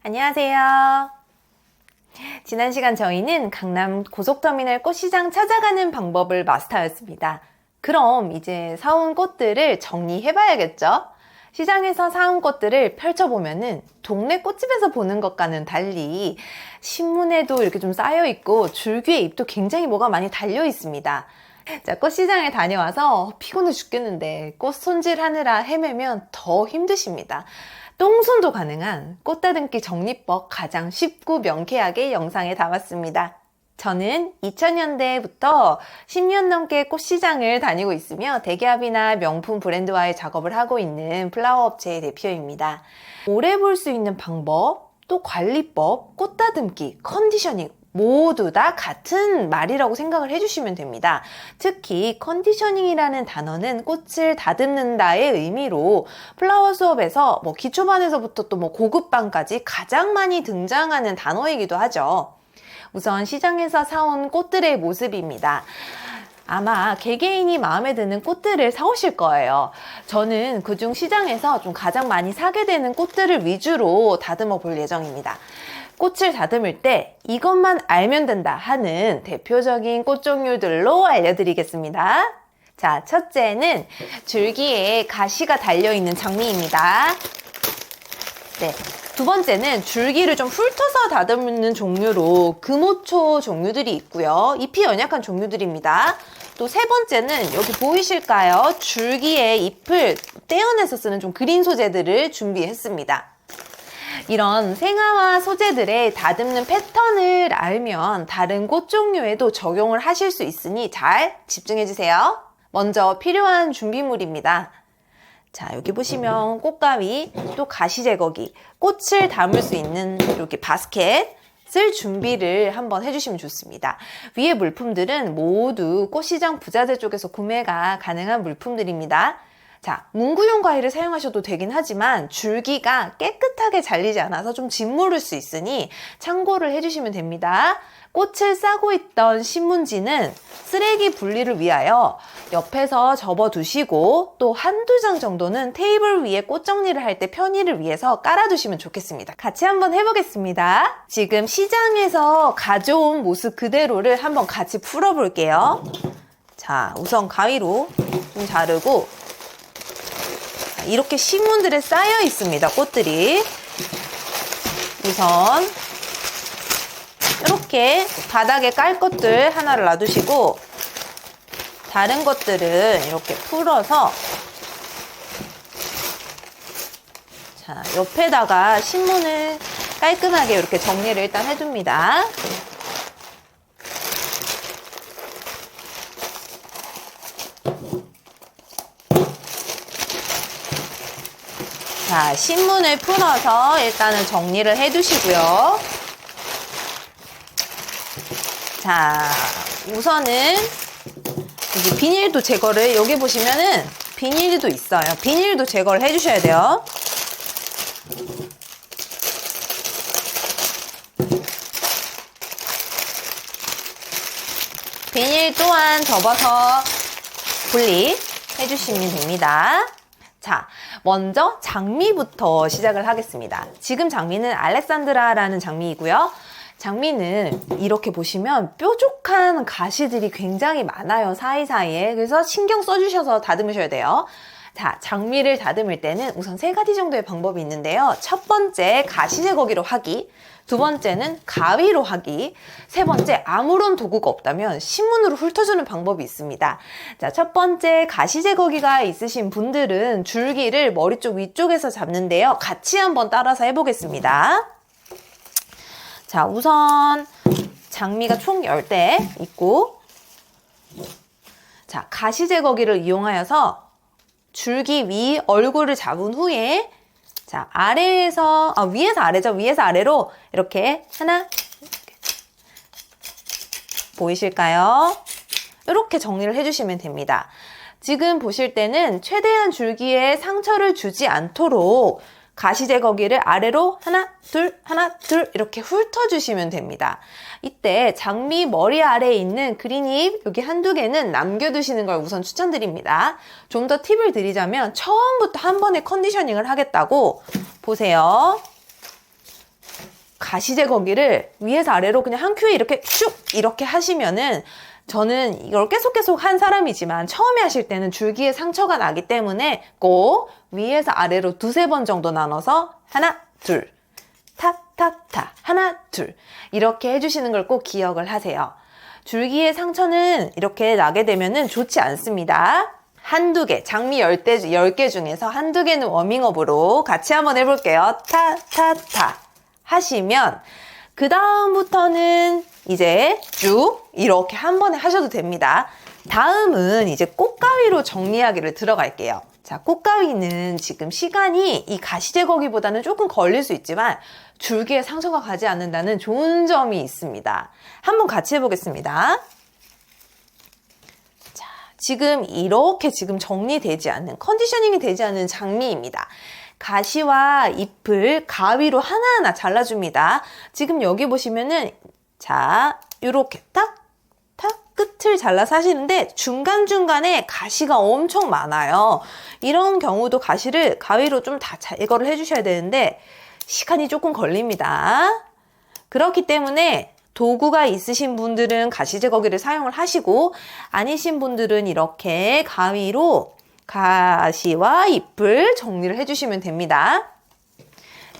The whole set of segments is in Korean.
안녕하세요. 지난 시간 저희는 강남 고속터미널 꽃시장 찾아가는 방법을 마스터했습니다. 그럼 이제 사온 꽃들을 정리해봐야겠죠? 시장에서 사온 꽃들을 펼쳐보면은 동네 꽃집에서 보는 것과는 달리 신문에도 이렇게 좀 쌓여있고 줄기의 잎도 굉장히 뭐가 많이 달려 있습니다. 자, 꽃시장에 다녀와서 피곤해 죽겠는데 꽃 손질하느라 헤매면 더 힘드십니다. 똥손도 가능한 꽃다듬기 정리법 가장 쉽고 명쾌하게 영상에 담았습니다. 저는 2000년대부터 10년 넘게 꽃시장을 다니고 있으며 대기업이나 명품 브랜드와의 작업을 하고 있는 플라워 업체의 대표입니다. 오래 볼 수 있는 방법, 또 관리법, 꽃다듬기, 컨디셔닝 모두 다 같은 말이라고 생각을 해주시면 됩니다. 특히 컨디셔닝이라는 단어는 꽃을 다듬는다의 의미로 플라워 수업에서 기초반에서부터 또 고급반까지 가장 많이 등장하는 단어이기도 하죠. 우선 시장에서 사온 꽃들의 모습입니다. 아마 개개인이 마음에 드는 꽃들을 사오실 거예요. 저는 그중 시장에서 좀 가장 많이 사게 되는 꽃들을 위주로 다듬어 볼 예정입니다. 꽃을 다듬을 때 이것만 알면 된다 하는 대표적인 꽃 종류들로 알려드리겠습니다. 자, 첫째는 줄기에 가시가 달려있는 장미입니다. 네. 두 번째는 줄기를 좀 훑어서 다듬는 종류로 금호초 종류들이 있고요. 잎이 연약한 종류들입니다. 또 세 번째는 여기 보이실까요? 줄기의 잎을 떼어내서 쓰는 좀 그린 소재들을 준비했습니다. 이런 생화와 소재들의 다듬는 패턴을 알면 다른 꽃 종류에도 적용을 하실 수 있으니 잘 집중해 주세요. 먼저 필요한 준비물입니다. 자, 여기 보시면 꽃가위, 또 가시 제거기, 꽃을 담을 수 있는 이렇게 바스켓을 준비를 한번 해주시면 좋습니다. 위에 물품들은 모두 꽃시장 부자재 쪽에서 구매가 가능한 물품들입니다. 자, 문구용 가위를 사용하셔도 되긴 하지만 줄기가 깨끗하게 잘리지 않아서 좀 짓무를 수 있으니 참고를 해주시면 됩니다. 꽃을 싸고 있던 신문지는 쓰레기 분리를 위하여 옆에서 접어두시고 또 한두 장 정도는 테이블 위에 꽃 정리를 할 때 편의를 위해서 깔아두시면 좋겠습니다. 같이 한번 해보겠습니다. 지금 시장에서 가져온 모습 그대로를 한번 같이 풀어볼게요. 자, 우선 가위로 좀 자르고 이렇게 신문들에 쌓여 있습니다. 꽃들이. 우선 이렇게 바닥에 깔 것들 하나를 놔두시고 다른 것들은 이렇게 풀어서 자, 옆에다가 신문을 깔끔하게 이렇게 정리를 일단 해줍니다. 자, 신문을 풀어서 일단은 정리를 해두시고요. 자, 우선은 이제 비닐도 제거를, 여기 보시면은 비닐도 있어요. 비닐도 제거를 해주셔야 돼요. 비닐 또한 접어서 분리해 주시면 됩니다. 자, 먼저 장미부터 시작을 하겠습니다. 지금 장미는 알렉산드라라는 장미이고요. 장미는 이렇게 보시면 뾰족한 가시들이 굉장히 많아요. 사이사이에. 그래서 신경 써주셔서 다듬으셔야 돼요. 자, 장미를 다듬을 때는 우선 3가지 정도의 방법이 있는데요. 첫 번째, 가시 제거기로 하기. 두 번째는 가위로 하기. 세 번째, 아무런 도구가 없다면 신문으로 훑어주는 방법이 있습니다. 자, 첫 번째, 가시 제거기가 있으신 분들은 줄기를 머리 쪽 위쪽에서 잡는데요. 같이 한번 따라서 해보겠습니다. 자, 우선 장미가 총 10대 있고, 자, 가시 제거기를 이용하여서 줄기 위 얼굴을 잡은 후에 자, 아래에서, 위에서 아래죠. 위에서 아래로 이렇게 하나, 보이실까요? 이렇게 정리를 해주시면 됩니다. 지금 보실 때는 최대한 줄기에 상처를 주지 않도록 가시 제거기를 아래로 하나, 둘 이렇게 훑어주시면 됩니다. 이때 장미 머리 아래에 있는 그린잎 여기 한두 개는 남겨두시는 걸 우선 추천드립니다. 좀 더 팁을 드리자면 처음부터 한 번에 컨디셔닝을 하겠다고 보세요. 가시 제거기를 위에서 아래로 그냥 한 큐에 이렇게 슉 이렇게 하시면은, 저는 이걸 계속 한 사람이지만 처음에 하실 때는 줄기에 상처가 나기 때문에 꼭 위에서 아래로 두세 번 정도 나눠서 하나, 둘, 타타타, 하나, 둘 이렇게 해주시는 걸 꼭 기억을 하세요. 줄기에 상처는 이렇게 나게 되면은 좋지 않습니다. 한두 개, 장미 10개 중에서 한두 개는 워밍업으로 같이 한번 해볼게요. 타타타 하시면 그 다음부터는 이제 쭉 이렇게 한 번에 하셔도 됩니다. 다음은 이제 꽃가위로 정리하기를 들어갈게요. 자, 꽃가위는 지금 시간이 이 가시 제거기보다는 조금 걸릴 수 있지만 줄기에 상처가 가지 않는다는 좋은 점이 있습니다. 한번 같이 해보겠습니다. 자, 지금 이렇게 지금 정리되지 않는, 컨디셔닝이 되지 않는 장미입니다. 가시와 잎을 가위로 하나하나 잘라줍니다. 지금 여기 보시면은, 자, 이렇게 딱 끝을 잘라서 하시는데 중간중간에 가시가 엄청 많아요. 이런 경우도 가시를 가위로 좀 다 제거를 해주셔야 되는데 시간이 조금 걸립니다. 그렇기 때문에 도구가 있으신 분들은 가시 제거기를 사용을 하시고, 아니신 분들은 이렇게 가위로 가시와 잎을 정리를 해주시면 됩니다.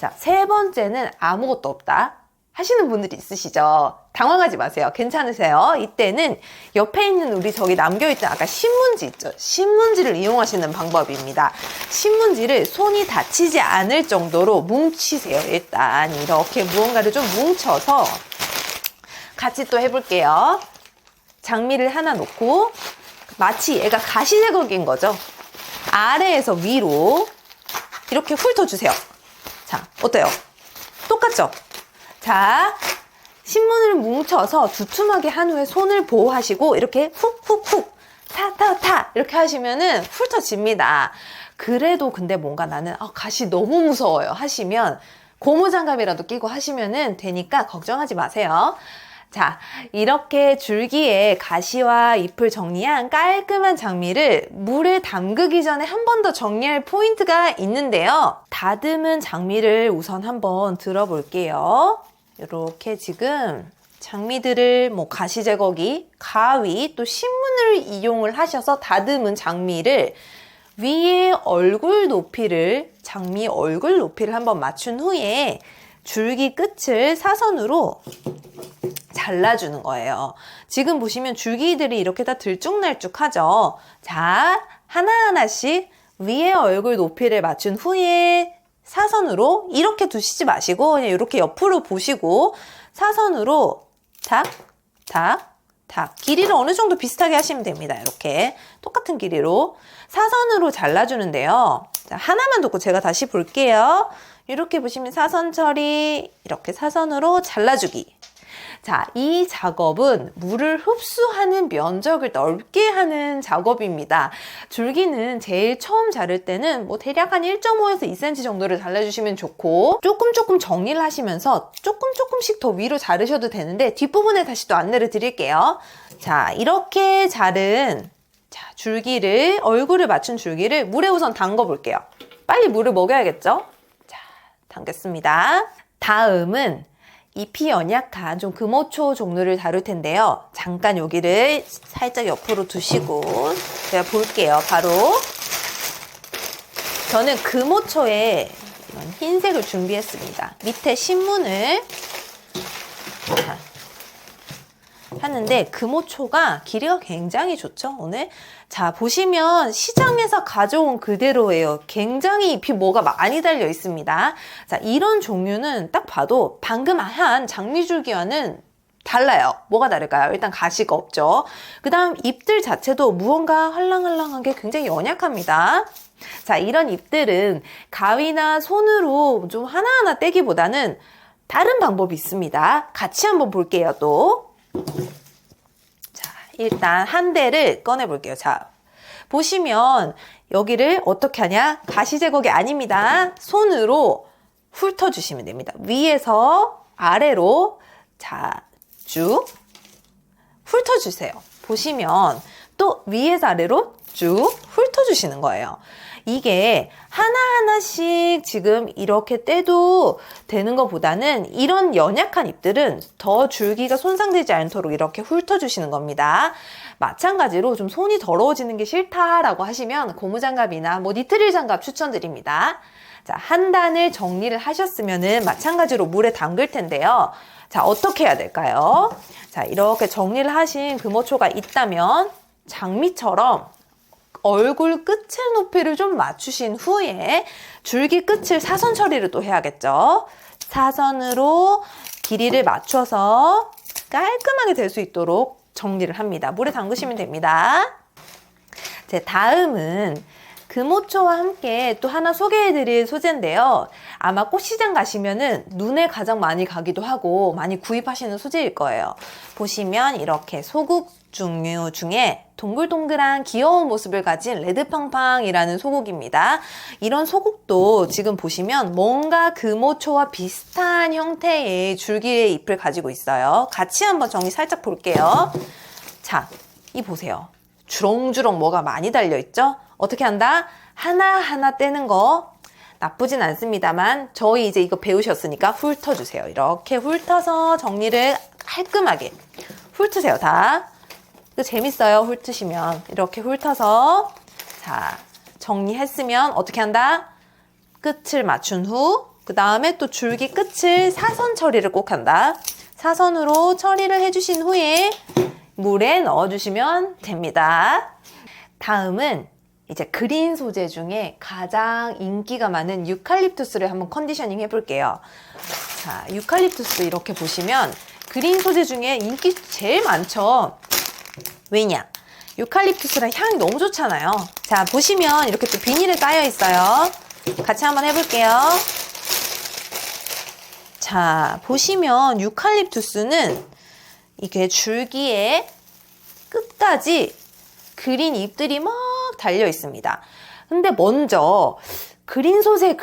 자, 세 번째는 아무것도 없다 하시는 분들이 있으시죠? 당황하지 마세요. 괜찮으세요. 이때는 옆에 있는 우리 저기 남겨있던 아까 신문지 있죠? 신문지를 이용하시는 방법입니다. 신문지를 손이 다치지 않을 정도로 뭉치세요. 일단 이렇게 무언가를 좀 뭉쳐서 같이 또 해볼게요. 장미를 하나 놓고 마치 얘가 가시 제거기인 거죠. 아래에서 위로 이렇게 훑어주세요. 자, 어때요? 똑같죠? 자, 신문을 뭉쳐서 두툼하게 한 후에 손을 보호하시고 이렇게 훅훅훅 타타타 이렇게 하시면은 훑어집니다. 그래도 근데 뭔가 나는 가시 너무 무서워요 하시면 고무장갑이라도 끼고 하시면은 되니까 걱정하지 마세요. 자, 이렇게 줄기에 가시와 잎을 정리한 깔끔한 장미를 물에 담그기 전에 한 번 더 정리할 포인트가 있는데요. 다듬은 장미를 우선 한번 들어볼게요. 이렇게 지금 장미들을 가시 제거기, 가위, 또 신문을 이용을 하셔서 다듬은 장미를 위에 얼굴 높이를, 장미 얼굴 높이를 한번 맞춘 후에 줄기 끝을 사선으로 잘라주는 거예요. 지금 보시면 줄기들이 이렇게 다 들쭉날쭉하죠. 자, 하나하나씩 위에 얼굴 높이를 맞춘 후에 사선으로 이렇게 두시지 마시고 그냥 이렇게 옆으로 보시고 사선으로 탁, 탁, 탁 길이를 어느 정도 비슷하게 하시면 됩니다. 이렇게 똑같은 길이로 사선으로 잘라주는데요. 자, 하나만 두고 제가 다시 볼게요. 이렇게 보시면 사선 처리, 이렇게 사선으로 잘라주기. 자, 이 작업은 물을 흡수하는 면적을 넓게 하는 작업입니다. 줄기는 제일 처음 자를 때는 대략 한 1.5에서 2cm 정도를 잘라주시면 좋고, 조금 정리를 하시면서 조금씩 더 위로 자르셔도 되는데 뒷부분에 다시 또 안내를 드릴게요. 자, 이렇게 자른 줄기를, 얼굴을 맞춘 줄기를 물에 우선 담궈 볼게요. 빨리 물을 먹여야겠죠? 자, 담겼습니다. 다음은 잎이 연약한 좀 금호초 종류를 다룰 텐데요. 잠깐 여기를 살짝 옆으로 두시고 제가 볼게요. 바로 저는 금호초에 이런 흰색을 준비했습니다. 밑에 신문을 하는데 금호초가 길이가 굉장히 좋죠. 오늘 자, 보시면 시장에서 가져온 그대로예요. 굉장히 잎이 뭐가 많이 달려 있습니다. 자, 이런 종류는 딱 봐도 방금 한 장미줄기와는 달라요. 뭐가 다를까요? 일단 가시가 없죠. 그 다음 잎들 자체도 무언가 할랑할랑한 게 굉장히 연약합니다. 자, 이런 잎들은 가위나 손으로 좀 하나하나 떼기보다는 다른 방법이 있습니다. 같이 한번 볼게요, 또. 자, 일단 한 대를 꺼내 볼게요. 자, 보시면 여기를 어떻게 하냐? 가시 제거기 아닙니다. 손으로 훑어주시면 됩니다. 위에서 아래로 자, 쭉 훑어주세요. 보시면 또 위에서 아래로 쭉 훑어주시는 거예요. 이게 하나하나씩 지금 이렇게 떼도 되는 것보다는 이런 연약한 잎들은 더 줄기가 손상되지 않도록 이렇게 훑어주시는 겁니다. 마찬가지로 좀 손이 더러워지는 게 싫다라고 하시면 고무장갑이나 뭐 니트릴 장갑 추천드립니다. 자, 한 단을 정리를 하셨으면은 마찬가지로 물에 담글 텐데요. 자, 어떻게 해야 될까요? 자, 이렇게 정리를 하신 금어초가 있다면 장미처럼 얼굴 끝의 높이를 좀 맞추신 후에 줄기 끝을 사선 처리를 또 해야겠죠. 사선으로 길이를 맞춰서 깔끔하게 될 수 있도록 정리를 합니다. 물에 담그시면 됩니다. 제 다음은 금오초와 함께 또 하나 소개해드릴 소재인데요. 아마 꽃시장 가시면은 눈에 가장 많이 가기도 하고 많이 구입하시는 소재일 거예요. 보시면 이렇게 소국 종류 중에 동글동글한 귀여운 모습을 가진 레드팡팡이라는 소국입니다. 이런 소국도 지금 보시면 뭔가 금오초와 비슷한 형태의 줄기의 잎을 가지고 있어요. 같이 한번 정리 살짝 볼게요. 자, 이 보세요. 주렁주렁 뭐가 많이 달려있죠? 어떻게 한다? 하나하나 떼는 거 나쁘진 않습니다만 저희 이제 이거 배우셨으니까 훑어주세요. 이렇게 훑어서 정리를 깔끔하게 훑으세요. 다. 이거 재밌어요. 훑으시면 이렇게 훑어서 자 정리했으면 어떻게 한다? 끝을 맞춘 후 그 다음에 또 줄기 끝을 사선 처리를 꼭 한다. 사선으로 처리를 해주신 후에 물에 넣어주시면 됩니다. 다음은 이제 그린 소재 중에 가장 인기가 많은 유칼립투스를 한번 컨디셔닝 해볼게요. 자, 유칼립투스 이렇게 보시면 그린 소재 중에 인기 제일 많죠. 왜냐? 유칼립투스랑 향이 너무 좋잖아요. 자, 보시면 이렇게 또 비닐에 쌓여 있어요. 같이 한번 해볼게요. 자, 보시면 유칼립투스는 이게 줄기에 끝까지 그린 잎들이 막 달려 있습니다. 근데 먼저 그린 소재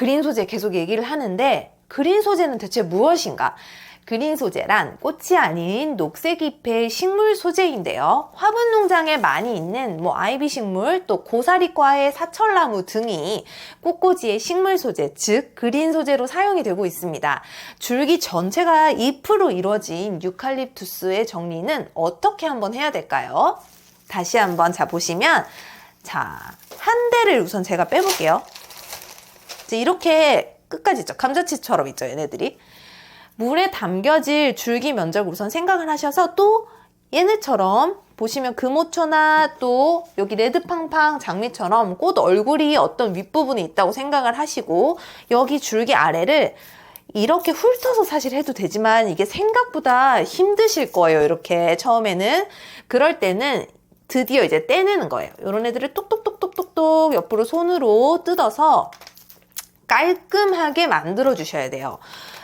계속 얘기를 하는데 그린 소재는 대체 무엇인가? 그린 소재란 꽃이 아닌 녹색 잎의 식물 소재인데요. 화분 농장에 많이 있는 뭐 아이비 식물, 또 고사리과의 사철나무 등이 꽃꽂이의 식물 소재, 즉 그린 소재로 사용이 되고 있습니다. 줄기 전체가 잎으로 이루어진 유칼립투스의 정리는 어떻게 한번 해야 될까요? 다시 한번 자 보시면 자, 한 대를 우선 제가 빼볼게요. 이렇게 끝까지 있죠. 감자칩처럼 있죠, 얘네들이. 물에 담겨질 줄기 면적을 우선 생각을 하셔서 또 얘네처럼 보시면 금오초나 또 여기 레드팡팡 장미처럼 꽃 얼굴이 어떤 윗부분에 있다고 생각을 하시고 여기 줄기 아래를 이렇게 훑어서 사실 해도 되지만 이게 생각보다 힘드실 거예요. 이렇게 처음에는. 그럴 때는 드디어 이제 떼내는 거예요. 이런 애들을 똑똑똑똑똑똑 옆으로 손으로 뜯어서 깔끔하게 만들어 주셔야 돼요.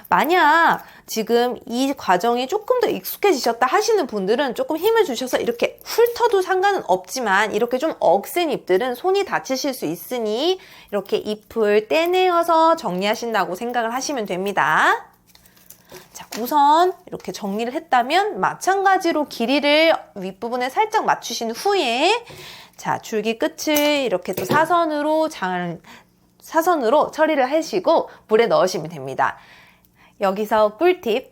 만약 지금 이 과정이 조금 더 익숙해지셨다 하시는 분들은 조금 힘을 주셔서 이렇게 훑어도 상관은 없지만 이렇게 좀 억센 잎들은 손이 다치실 수 있으니 이렇게 잎을 떼내어서 정리하신다고 생각을 하시면 됩니다. 자, 우선 이렇게 정리를 했다면 마찬가지로 길이를 윗부분에 살짝 맞추신 후에 자, 줄기 끝을 이렇게 또 사선으로 처리를 하시고 물에 넣으시면 됩니다. 여기서 꿀팁,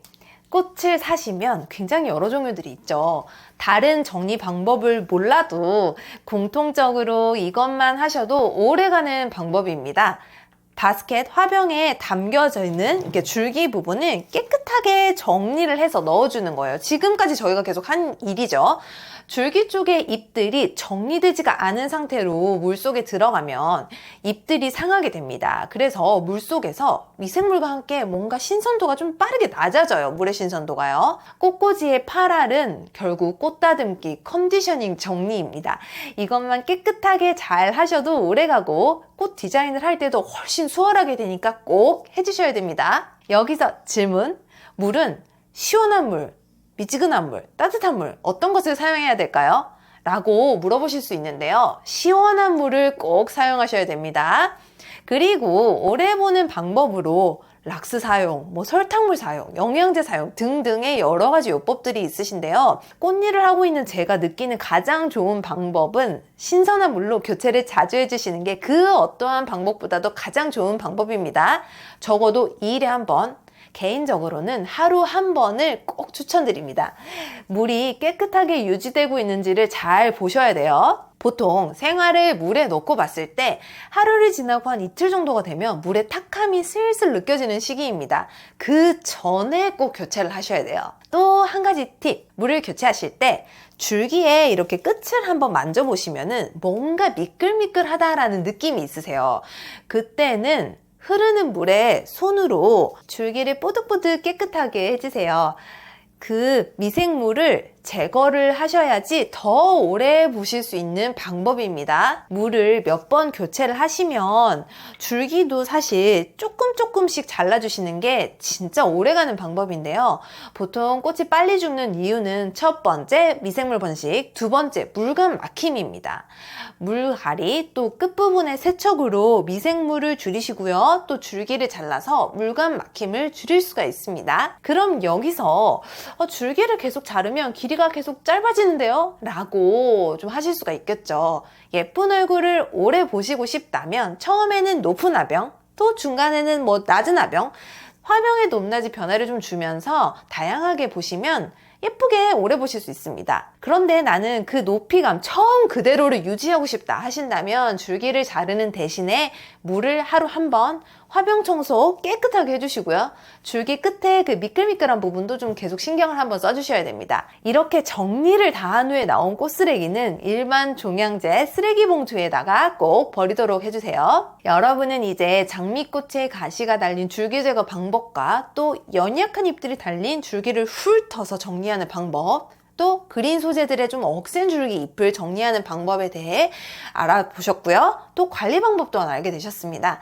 꽃을 사시면 굉장히 여러 종류들이 있죠. 다른 정리 방법을 몰라도 공통적으로 이것만 하셔도 오래가는 방법입니다. 바스켓, 화병에 담겨져 있는 이렇게 줄기 부분을 깨끗하게 정리를 해서 넣어주는 거예요. 지금까지 저희가 계속 한 일이죠. 줄기 쪽의 잎들이 정리되지가 않은 상태로 물속에 들어가면 잎들이 상하게 됩니다. 그래서 물속에서 미생물과 함께 뭔가 신선도가 좀 빠르게 낮아져요. 물의 신선도가요. 꽃꽂이의 8알은 결국 꽃다듬기, 컨디셔닝 정리입니다. 이것만 깨끗하게 잘 하셔도 오래가고 꽃 디자인을 할 때도 훨씬 수월하게 되니까 꼭 해주셔야 됩니다. 여기서 질문, 물은 시원한 물, 미지근한 물, 따뜻한 물 어떤 것을 사용해야 될까요? 라고 물어보실 수 있는데요. 시원한 물을 꼭 사용하셔야 됩니다. 그리고 오래 보는 방법으로 락스 사용, 설탕물 사용, 영양제 사용 등등의 여러 가지 요법들이 있으신데요. 꽃일을 하고 있는 제가 느끼는 가장 좋은 방법은 신선한 물로 교체를 자주 해주시는 게 그 어떠한 방법보다도 가장 좋은 방법입니다. 적어도 2일에 한 번, 개인적으로는 하루 한 번을 꼭 추천드립니다. 물이 깨끗하게 유지되고 있는지를 잘 보셔야 돼요. 보통 생화를 물에 넣고 봤을 때 하루를 지나고 한 이틀 정도가 되면 물의 탁함이 슬슬 느껴지는 시기입니다. 그 전에 꼭 교체를 하셔야 돼요. 또 한 가지 팁, 물을 교체하실 때 줄기에 이렇게 끝을 한번 만져보시면은 뭔가 미끌미끌하다라는 느낌이 있으세요. 그때는 흐르는 물에 손으로 줄기를 뽀득뽀득 깨끗하게 해주세요. 그 미생물을 제거를 하셔야지 더 오래 보실 수 있는 방법입니다. 물을 몇 번 교체를 하시면 줄기도 사실 조금씩 잘라주시는 게 진짜 오래가는 방법인데요. 보통 꽃이 빨리 죽는 이유는 첫 번째 미생물 번식, 두 번째 물감 막힘입니다. 물갈이 또 끝부분의 세척으로 미생물을 줄이시고요. 또 줄기를 잘라서 물감 막힘을 줄일 수가 있습니다. 그럼 여기서 줄기를 계속 자르면 길이가 계속 짧아지는데요? 라고 좀 하실 수가 있겠죠. 예쁜 얼굴을 오래 보시고 싶다면 처음에는 높은 화병, 또 중간에는 낮은 화병, 화병의 높낮이 변화를 좀 주면서 다양하게 보시면 예쁘게 오래 보실 수 있습니다. 그런데 나는 그 높이감 처음 그대로를 유지하고 싶다 하신다면 줄기를 자르는 대신에 물을 하루 한 번 화병 청소 깨끗하게 해주시고요. 줄기 끝에 그 미끌미끌한 부분도 좀 계속 신경을 한번 써주셔야 됩니다. 이렇게 정리를 다 한 후에 나온 꽃 쓰레기는 일반 종량제 쓰레기 봉투에다가 꼭 버리도록 해주세요. 여러분은 이제 장미꽃에 가시가 달린 줄기 제거 방법과 또 연약한 잎들이 달린 줄기를 훑어서 정리하는 방법, 또 그린 소재들의 좀 억센 줄기 잎을 정리하는 방법에 대해 알아보셨고요. 또 관리 방법도 알게 되셨습니다.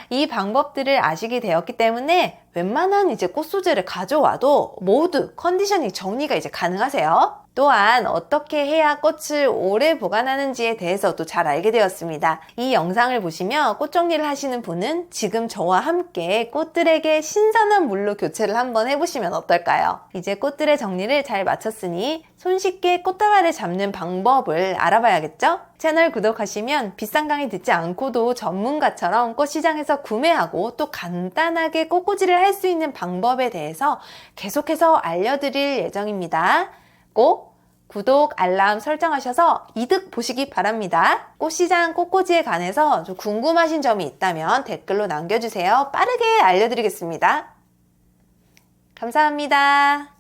이 방법들을 아시게 되었기 때문에 웬만한 이제 꽃 소재를 가져와도 모두 컨디셔닝 정리가 이제 가능하세요. 또한 어떻게 해야 꽃을 오래 보관하는지에 대해서도 잘 알게 되었습니다. 이 영상을 보시며 꽃 정리를 하시는 분은 지금 저와 함께 꽃들에게 신선한 물로 교체를 한번 해보시면 어떨까요? 이제 꽃들의 정리를 잘 마쳤으니 손쉽게 꽃다발을 잡는 방법을 알아봐야겠죠? 채널 구독하시면 비싼 강의 듣지 않고도 전문가처럼 꽃시장에서 구매하고 또 간단하게 꽃꽂이를 할 수 있는 방법에 대해서 계속해서 알려드릴 예정입니다. 꼭 구독, 알람 설정하셔서 이득 보시기 바랍니다. 꽃시장 꽃꽂이에 관해서 좀 궁금하신 점이 있다면 댓글로 남겨주세요. 빠르게 알려드리겠습니다. 감사합니다.